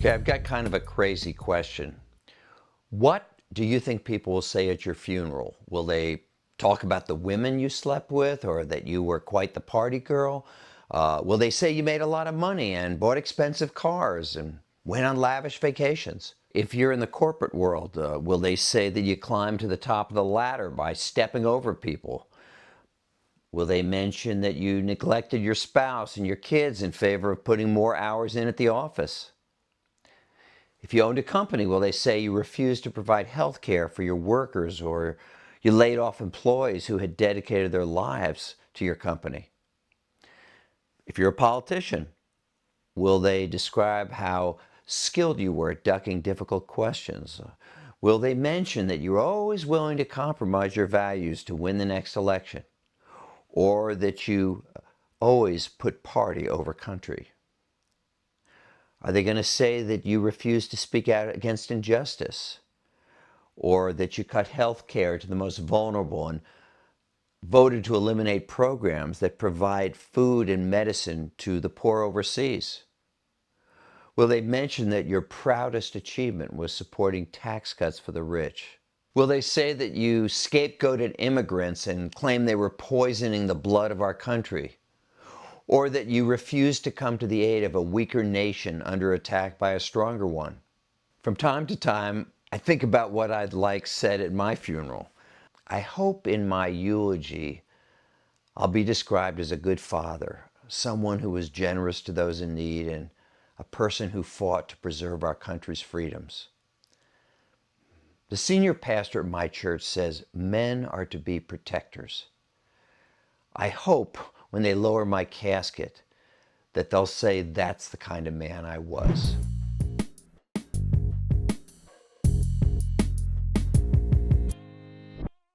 Okay, I've got kind of a crazy question. What do you think people will say at your funeral? Will they talk about the women you slept with or that you were quite the party girl? Will they say you made a lot of money and bought expensive cars and went on lavish vacations? If you're in the corporate world, will they say that you climbed to the top of the ladder by stepping over people? Will they mention that you neglected your spouse and your kids in favor of putting more hours in at the office? If you owned a company, will they say you refused to provide health care for your workers or you laid off employees who had dedicated their lives to your company? If you're a politician, will they describe how skilled you were at ducking difficult questions? Will they mention that you're always willing to compromise your values to win the next election? Or that you always put party over country? Are they going to say that you refuse to speak out against injustice? Or that you cut health care to the most vulnerable and voted to eliminate programs that provide food and medicine to the poor overseas? Will they mention that your proudest achievement was supporting tax cuts for the rich? Will they say that you scapegoated immigrants and claim they were poisoning the blood of our country? Or that you refused to come to the aid of a weaker nation under attack by a stronger one? From time to time, I think about what I'd like said at my funeral. I hope in my eulogy I'll be described as a good father, someone who was generous to those in need, and a person who fought to preserve our country's freedoms. The senior pastor at my church says men are to be protectors. I hope when they lower my casket that they'll say that's the kind of man I was.